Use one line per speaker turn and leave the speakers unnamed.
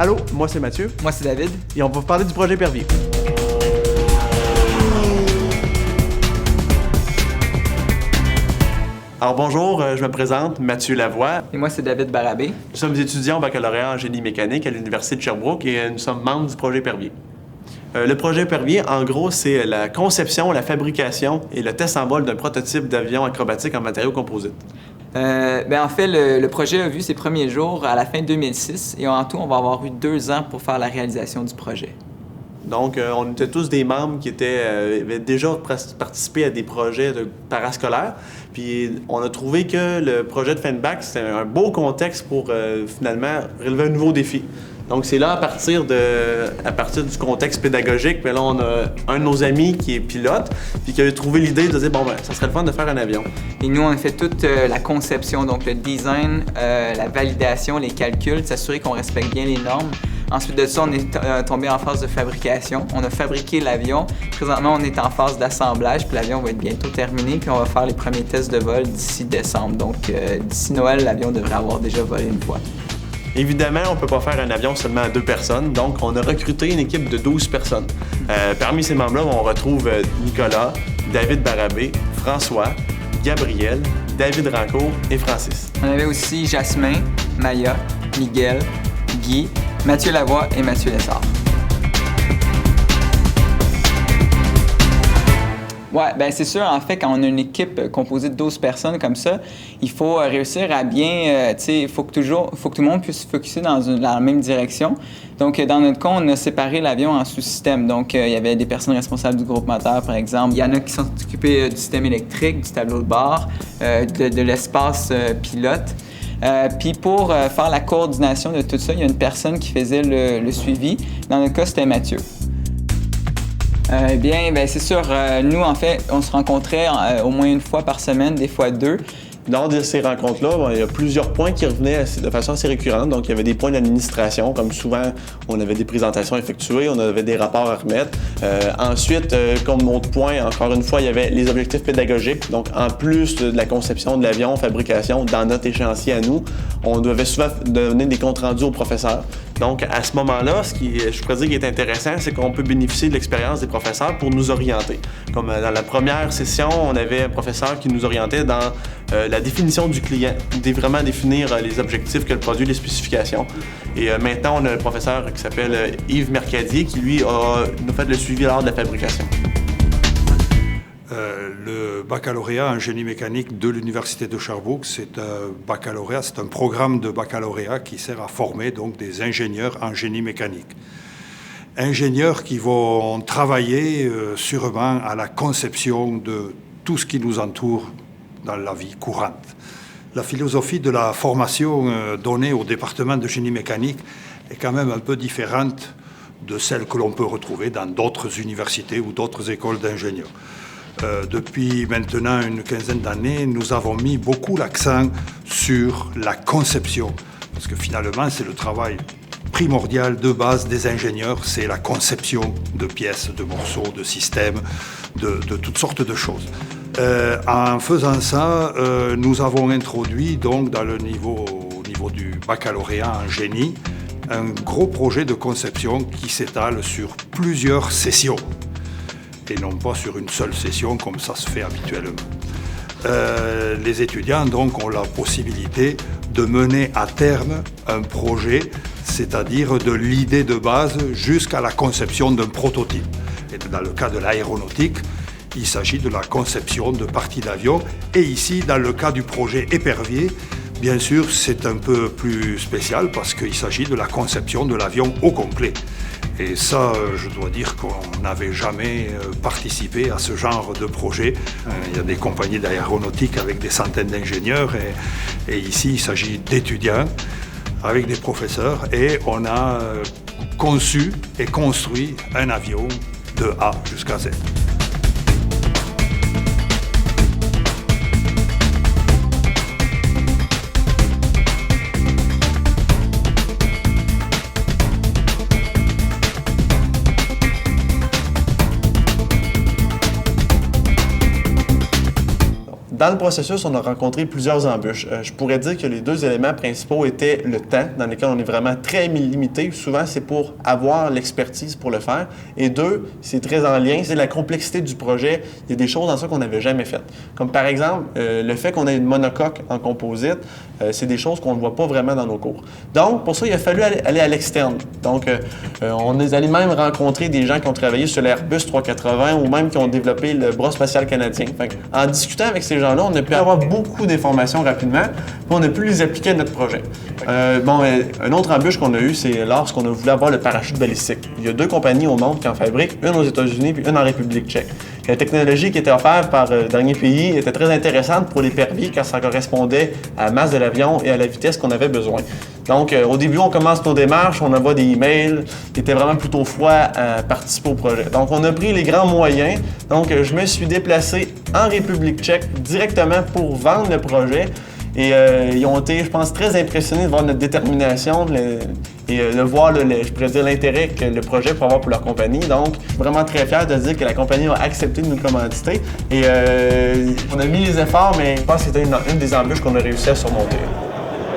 Allô, moi c'est Mathieu.
Moi, c'est David.
Et on va vous parler du projet Pervier. Alors bonjour, je me présente, Mathieu Lavoie.
Et moi, c'est David Barabé.
Nous sommes étudiants au baccalauréat en génie mécanique à l'Université de Sherbrooke et nous sommes membres du projet Pervier. Le projet Pervier, en gros, c'est la conception, la fabrication et le test en vol d'un prototype d'avion acrobatique en matériaux composites.
En fait, le projet a vu ses premiers jours à la fin 2006 et en tout, on va avoir eu 2 ans pour faire la réalisation du projet.
Donc, on était tous des membres qui avaient déjà participé à des projets parascolaires. Puis, on a trouvé que le projet de fin de bac, c'était un beau contexte pour finalement relever un nouveau défi. Donc, c'est là, à partir du contexte pédagogique, mais là, on a un de nos amis qui est pilote, puis qui a trouvé l'idée de dire, ça serait le fun de faire un avion.
Et nous, on a fait toute la conception, donc le design, la validation, les calculs, s'assurer qu'on respecte bien les normes. Ensuite de ça, on est tombé en phase de fabrication. On a fabriqué l'avion. Présentement, on est en phase d'assemblage, puis l'avion va être bientôt terminé, puis on va faire les premiers tests de vol d'ici décembre. Donc, d'ici Noël, l'avion devrait avoir déjà volé une fois.
Évidemment, on ne peut pas faire un avion seulement à 2 personnes, donc on a recruté une équipe de 12 personnes. Parmi ces membres-là, on retrouve Nicolas, David Barabé, François, Gabriel, David Rancourt et Francis.
On avait aussi Jasmin, Maya, Miguel, Guy, Mathieu Lavoie et Mathieu Lessard. Ouais, ben c'est sûr, en fait, quand on a une équipe composée de 12 personnes comme ça, il faut réussir à bien, il faut que tout le monde puisse se focusser dans la même direction. Donc, dans notre cas, on a séparé l'avion en sous-systèmes. Donc, il y avait des personnes responsables du groupe moteur, par exemple. Il y en a qui sont occupés du système électrique, du tableau de bord, de l'espace pilote. Puis pour faire la coordination de tout ça, il y a une personne qui faisait le suivi. Dans notre cas, c'était Mathieu. C'est sûr, nous, en fait, on se rencontrait au moins une fois par semaine, des fois 2.
Lors de ces rencontres-là, il y a plusieurs points qui revenaient de façon assez récurrente. Donc, il y avait des points d'administration, comme souvent, on avait des présentations effectuées, on avait des rapports à remettre. Ensuite, comme autre point, encore une fois, il y avait les objectifs pédagogiques. Donc, en plus de la conception de l'avion, fabrication, dans notre échéancier à nous, on devait souvent donner des comptes rendus aux professeurs. Donc, à ce moment-là, je pourrais dire qui est intéressant, c'est qu'on peut bénéficier de l'expérience des professeurs pour nous orienter. Comme dans la première session, on avait un professeur qui nous orientait dans la définition du client, vraiment définir les objectifs que le produit, les spécifications. Et maintenant, on a un professeur qui s'appelle Yves Mercadier qui, lui, nous fait le suivi lors de la fabrication.
Le baccalauréat en génie mécanique de l'Université de Sherbrooke, c'est un programme de baccalauréat qui sert à former donc des ingénieurs en génie mécanique. Ingénieurs qui vont travailler sûrement à la conception de tout ce qui nous entoure dans la vie courante. La philosophie de la formation donnée au département de génie mécanique est quand même un peu différente de celle que l'on peut retrouver dans d'autres universités ou d'autres écoles d'ingénieurs. Depuis maintenant une quinzaine d'années, nous avons mis beaucoup l'accent sur la conception, parce que finalement, c'est le travail primordial de base des ingénieurs, c'est la conception de pièces, de morceaux, de systèmes, de toutes sortes de choses. En faisant ça, nous avons introduit donc au niveau du baccalauréat en génie, un gros projet de conception qui s'étale sur plusieurs sessions, et non pas sur une seule session comme ça se fait habituellement. Les étudiants donc ont la possibilité de mener à terme un projet, c'est-à-dire de l'idée de base jusqu'à la conception d'un prototype. Et dans le cas de l'aéronautique, il s'agit de la conception de parties d'avion. Et ici, dans le cas du projet Épervier, bien sûr, c'est un peu plus spécial parce qu'il s'agit de la conception de l'avion au complet. Et ça, je dois dire qu'on n'avait jamais participé à ce genre de projet. Il y a des compagnies d'aéronautique avec des centaines d'ingénieurs et ici, il s'agit d'étudiants avec des professeurs et on a conçu et construit un avion de A jusqu'à Z.
Dans le processus, on a rencontré plusieurs embûches. Je pourrais dire que les 2 éléments principaux étaient le temps, dans lequel on est vraiment très limité. Souvent, c'est pour avoir l'expertise pour le faire. Et 2, c'est très en lien, c'est la complexité du projet. Il y a des choses dans ça qu'on n'avait jamais faites. Comme par exemple, le fait qu'on ait une monocoque en composite, c'est des choses qu'on ne voit pas vraiment dans nos cours. Donc, pour ça, il a fallu aller à l'externe. Donc, on est allé même rencontrer des gens qui ont travaillé sur l'Airbus 380 ou même qui ont développé le bras spatial canadien. Fait en discutant avec ces gens-là, on a pu avoir beaucoup d'informations rapidement, puis on a pu les appliquer à notre projet. Un autre embûche qu'on a eu, c'est lorsqu'on a voulu avoir le parachute balistique. Il y a 2 compagnies au monde qui en fabriquent, une aux États-Unis puis une en République tchèque. La technologie qui était offerte par le dernier pays était très intéressante pour les permis car ça correspondait à la masse de l'avion et à la vitesse qu'on avait besoin. Donc, au début, on commence nos démarches, on envoie des emails, qui étaient vraiment plutôt froids à participer au projet. Donc, on a pris les grands moyens. Donc, je me suis déplacé en République tchèque directement pour vendre le projet. Et ils ont été, je pense, très impressionnés de voir notre détermination et de voir, je pourrais dire, l'intérêt que le projet peut avoir pour leur compagnie. Donc, je suis vraiment très fier de dire que la compagnie a accepté de nous commanditer. Et on a mis les efforts, mais je pense que c'était une des embûches qu'on a réussi à surmonter.